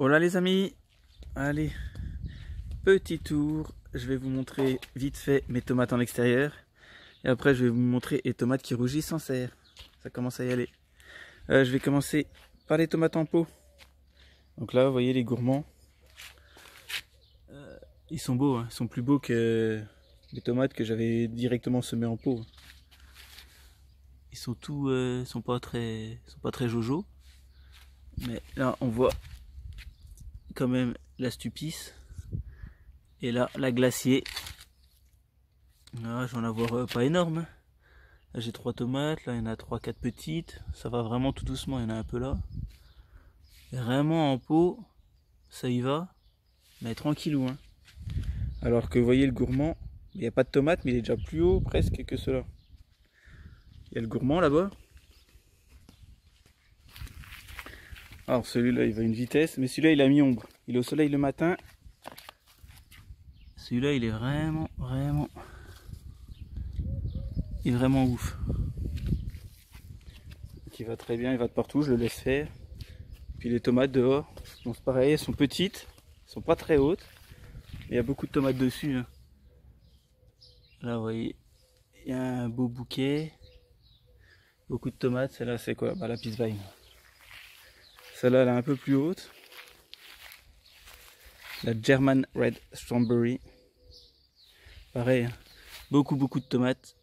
Voilà les amis, allez, petit tour, je vais vous montrer vite fait mes tomates en extérieur. Et après je vais vous montrer les tomates qui rougissent en serre. Ça commence à y aller. Je vais commencer par les tomates en pot. Donc là vous voyez les gourmands. Ils sont beaux, hein. Ils sont plus beaux que les tomates que j'avais directement semées en pot. Ils sont sont pas très jojo. Mais là on voit quand même la Stupice. Et là la Glacier. Là je vais en avoir pas énorme. Là j'ai 3 tomates, là il y en a 3-4 petites. Ça va vraiment tout doucement, il y en a un peu là. Et vraiment en pot, ça y va, mais tranquillou, hein. Alors que vous voyez le gourmand, il n'y a pas de tomates, mais il est déjà plus haut presque que cela. Il y a le gourmand là-bas. Alors celui-là il va à une vitesse, mais celui-là il a mis ombre. Il est au soleil le matin. Celui-là il est vraiment ouf. Donc, il va très bien, il va de partout, je le laisse faire. Puis les tomates dehors, bon, c'est pareil, elles sont petites, elles sont pas très hautes. Mais il y a beaucoup de tomates dessus. Hein. Là vous voyez, il y a un beau bouquet. Beaucoup de tomates, celle-là c'est quoi? Bah, la Peace Vine. Celle-là elle est un peu plus haute. La German Red Strawberry. Pareil, hein. Beaucoup de tomates,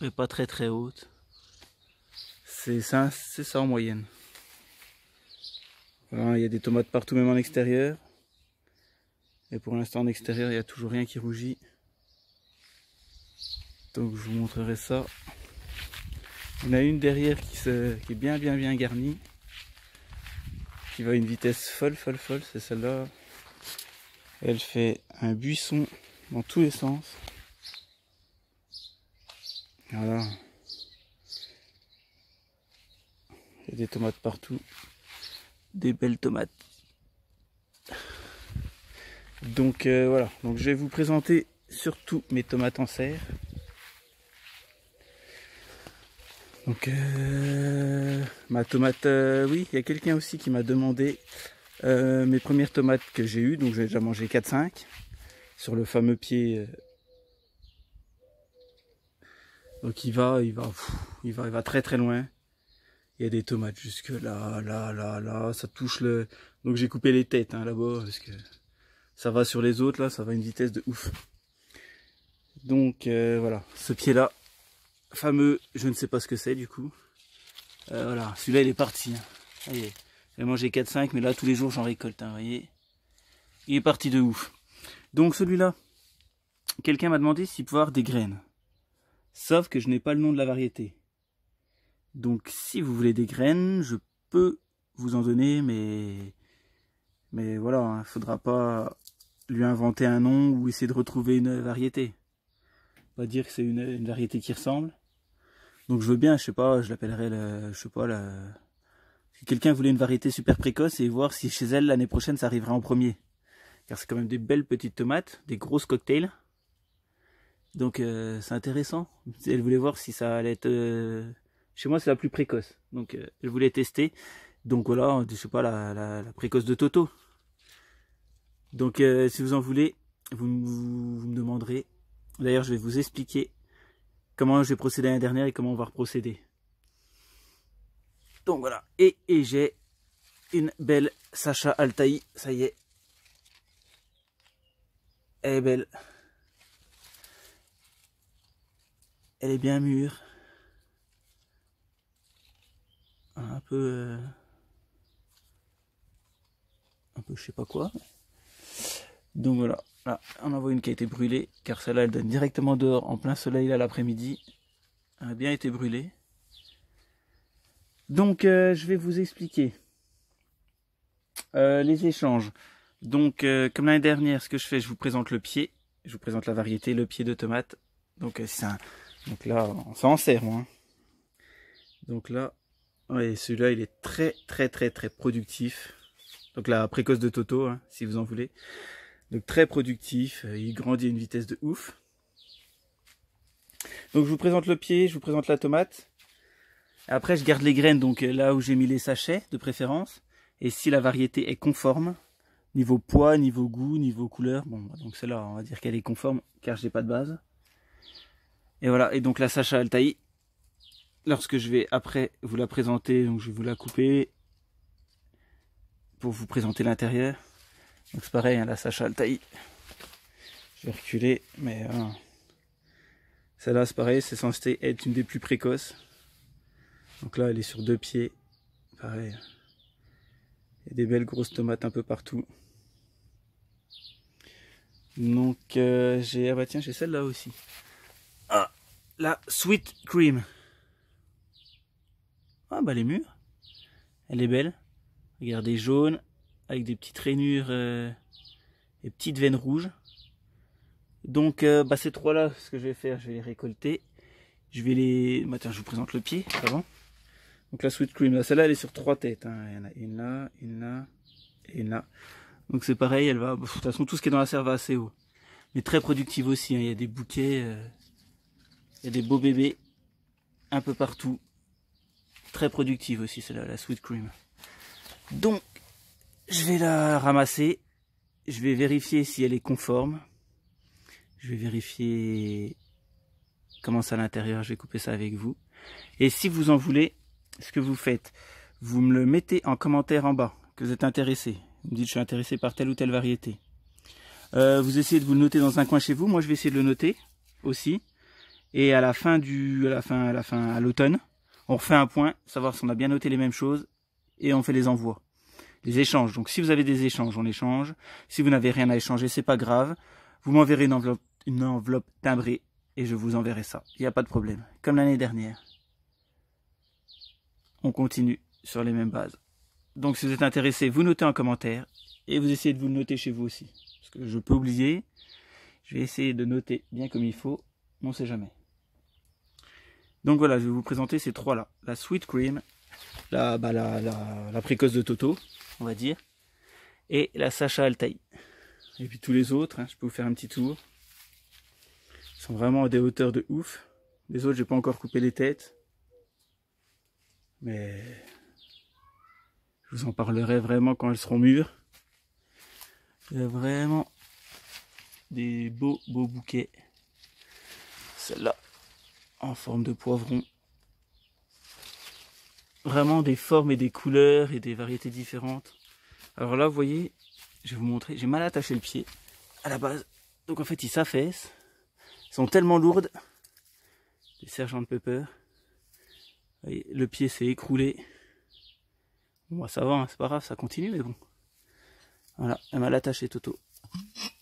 mais pas très hautes. C'est ça en moyenne. Voilà, il y a des tomates partout, même en extérieur. Et pour l'instant en extérieur, il n'y a toujours rien qui rougit. Donc je vous montrerai ça. On a une derrière qui est bien garnie. Qui va à une vitesse folle. C'est celle-là. Elle fait un buisson dans tous les sens. Voilà. Il y a des tomates partout. Des belles tomates. Donc voilà. Donc je vais vous présenter surtout mes tomates en serre. Donc ma tomate, oui, il y a quelqu'un aussi qui m'a demandé mes premières tomates que j'ai eues, donc j'ai déjà mangé 4-5 sur le fameux pied. Donc il va très loin. Il y a des tomates jusque là, ça touche le. Donc j'ai coupé les têtes hein, là-bas parce que ça va sur les autres là, ça va à une vitesse de ouf. Donc voilà, ce pied-là. Fameux, je ne sais pas ce que c'est du coup. Voilà, celui-là il est parti. Hein. Voyez, j'ai mangé 4-5, mais là tous les jours j'en récolte. Hein, voyez, il est parti de ouf. Donc celui-là, quelqu'un m'a demandé s'il pouvait avoir des graines. Sauf que je n'ai pas le nom de la variété. Donc si vous voulez des graines, je peux vous en donner, mais voilà, il ne faudra pas lui inventer un nom ou essayer de retrouver une variété. Pas dire que c'est une variété qui ressemble. Donc je veux bien, je sais pas, je l'appellerai si quelqu'un voulait une variété super précoce et voir si chez elle l'année prochaine ça arrivera en premier. Car c'est quand même des belles petites tomates, des grosses cocktails. Donc c'est intéressant. Elle voulait voir si ça allait être... Chez moi c'est la plus précoce. Donc elle voulait tester. Donc voilà, je sais pas, la précoce de Toto. Donc si vous en voulez, vous me demanderez. D'ailleurs je vais vous expliquer comment j'ai procédé l'année dernière et comment on va reprocéder. Donc voilà, et j'ai une belle Sacha Altaï, ça y est. Elle est belle. Elle est bien mûre. Un peu je sais pas quoi. Donc voilà, là on en voit une qui a été brûlée, car celle-là elle donne directement dehors en plein soleil là l'après-midi. Elle a bien été brûlée. Donc je vais vous expliquer les échanges. Donc comme l'année dernière, ce que je fais, je vous présente le pied, je vous présente la variété, le pied de tomate. Donc donc là, c'est en serre moi. Hein. Donc là, ouais, celui-là il est très productif. Donc la précoce de Toto, hein, si vous en voulez. Donc très productif, il grandit à une vitesse de ouf. Donc je vous présente le pied, je vous présente la tomate. Après je garde les graines, donc là où j'ai mis les sachets de préférence. et si la variété est conforme, niveau poids, niveau goût, niveau couleur, bon, donc celle-là, on va dire qu'elle est conforme, car j'ai pas de base. Et voilà, et donc la Sacha Altaï, lorsque je vais après vous la présenter, donc je vais vous la couper pour vous présenter l'intérieur. Donc c'est pareil, hein, la Sacha Altaï. Je vais reculer, mais celle-là c'est pareil, c'est censé être une des plus précoces. Donc là elle est sur 2 pieds, pareil. Il y a des belles grosses tomates un peu partout. Donc j'ai, ah bah tiens, j'ai celle-là aussi. Ah, la Sweet Cream. Ah bah elle est mûre. Elle est belle. Regardez, jaune, avec des petites rainures et petites veines rouges. Donc bah ces trois-là, ce que je vais faire, je vais les récolter. Je vais les... Bah, tiens, je vous présente le pied avant. Donc la Sweet Cream, celle-là elle est sur 3 têtes. Hein. Il y en a une là, une là et une là. Donc c'est pareil, elle va... De toute façon, tout ce qui est dans la serre va assez haut. Mais très productive aussi, hein. Il y a des bouquets, il y a des beaux bébés un peu partout. Très productive aussi celle-là, la Sweet Cream. Donc, je vais la ramasser. Je vais vérifier si elle est conforme. Je vais vérifier comment c'est à l'intérieur. Je vais couper ça avec vous. Et si vous en voulez, ce que vous faites, vous me le mettez en commentaire en bas, que vous êtes intéressé. Vous me dites je suis intéressé par telle ou telle variété. Vous essayez de vous le noter dans un coin chez vous. Moi, je vais essayer de le noter aussi. Et à la fin à l'automne, on refait un point, savoir si on a bien noté les mêmes choses, et on fait les envois, les échanges. Donc si vous avez des échanges, on échange. Si vous n'avez rien à échanger, c'est pas grave. Vous m'enverrez une enveloppe timbrée, et je vous enverrai ça. Il n'y a pas de problème. Comme l'année dernière. On continue sur les mêmes bases. Donc si vous êtes intéressé, vous notez en commentaire, et vous essayez de vous le noter chez vous aussi. Parce que je peux oublier. Je vais essayer de noter bien comme il faut, on ne sait jamais. Donc voilà, je vais vous présenter ces trois-là. La Sweet Cream, la précoce de Toto, on va dire, et la Sacha Altaï. Et puis tous les autres, hein, je peux vous faire un petit tour. Ils sont vraiment à des hauteurs de ouf. Les autres, j'ai pas encore coupé les têtes. Mais je vous en parlerai vraiment quand elles seront mûres. Il y a vraiment des beaux bouquets. Celle-là, en forme de poivron. Vraiment des formes et des couleurs et des variétés différentes. Alors là, vous voyez, je vais vous montrer. J'ai mal attaché le pied à la base. Donc en fait, ils s'affaissent. Ils sont tellement lourdes. Les Sgt Pepper. Vous voyez, le pied s'est écroulé. Bon, ça va, hein, c'est pas grave, ça continue, mais bon. Voilà, elle m'a attaché Toto.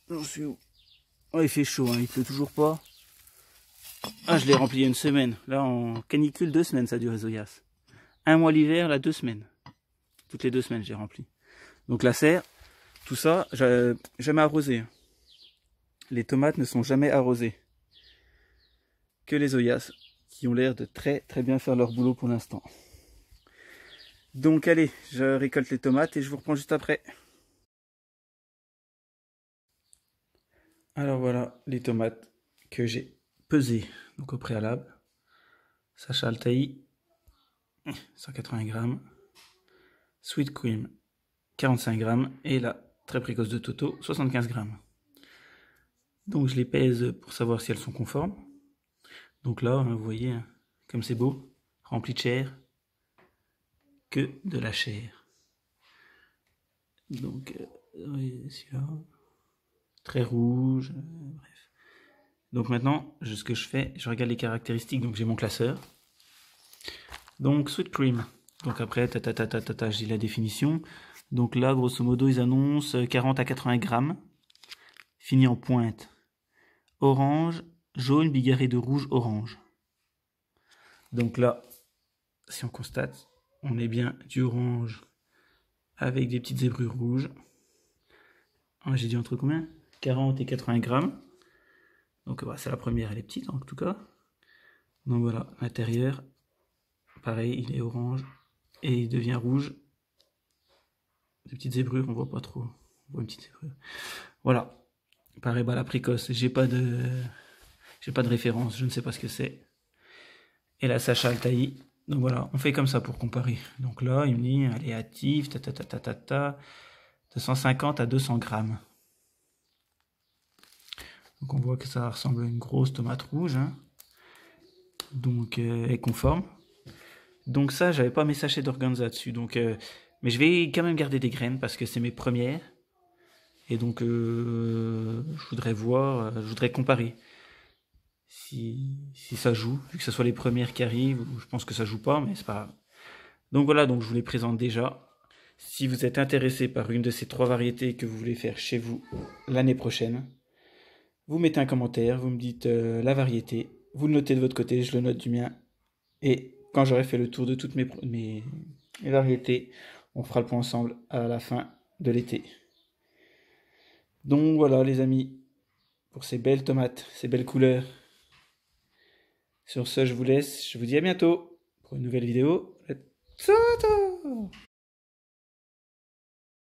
J'en suis où? Oh, il fait chaud, hein, il pleut toujours pas. Ah, je l'ai rempli il y a une semaine. Là, en canicule, 2 semaines, ça dure les Oyas. 1 mois l'hiver, là, 2 semaines. Toutes les 2 semaines, j'ai rempli. Donc la serre, tout ça, jamais arrosé. Les tomates ne sont jamais arrosées. Que les Oyas, qui ont l'air de très bien faire leur boulot pour l'instant. Donc allez, je récolte les tomates et je vous reprends juste après. Alors voilà les tomates que j'ai pesées donc au préalable. Sacha Altaï, 180 grammes. Sweet Cream, 45 grammes. Et la très précoce de Toto, 75 grammes. Donc je les pèse pour savoir si elles sont conformes. Donc là, vous voyez, comme c'est beau, rempli de chair, que de la chair. Donc, celui-là, très rouge, bref. Donc maintenant, ce que je fais, je regarde les caractéristiques, donc j'ai mon classeur. Donc Sweet Cream, donc après, j'ai la définition. Donc là, grosso modo, ils annoncent 40 à 80 grammes, fini en pointe. Orange, jaune, bigarré de rouge, orange. Donc là, si on constate, on est bien du orange avec des petites zébrures rouges. J'ai dit entre combien? 40 et 80 grammes. Donc c'est la première, elle est petite en tout cas. Donc voilà, l'intérieur, pareil, il est orange et il devient rouge. Des petites zébrures, on voit pas trop. On voit une petite zébrure. Voilà. Pareil, la précoce, j'ai pas de référence, je ne sais pas ce que c'est. Et la Sacha Altaï, Donc voilà, on fait comme ça pour comparer. Donc là, il me dit aléatif, 250 à 200 grammes. Donc on voit que ça ressemble à une grosse tomate rouge. Hein. Donc est conforme. Donc ça, j'avais pas mes sachets d'organza dessus. Donc, mais je vais quand même garder des graines parce que c'est mes premières. Et donc je voudrais voir, je voudrais comparer si ça joue, vu que ce soit les premières qui arrivent. Je pense que ça joue pas, mais c'est pas grave. Donc voilà, donc je vous les présente déjà. Si vous êtes intéressé par une de ces 3 variétés que vous voulez faire chez vous l'année prochaine, vous mettez un commentaire, vous me dites la variété, vous le notez de votre côté, je le note du mien. Et quand j'aurai fait le tour de toutes mes variétés, on fera le point ensemble à la fin de l'été. Donc voilà les amis, pour ces belles tomates, ces belles couleurs. Sur ce, je vous laisse, je vous dis à bientôt pour une nouvelle vidéo. Ciao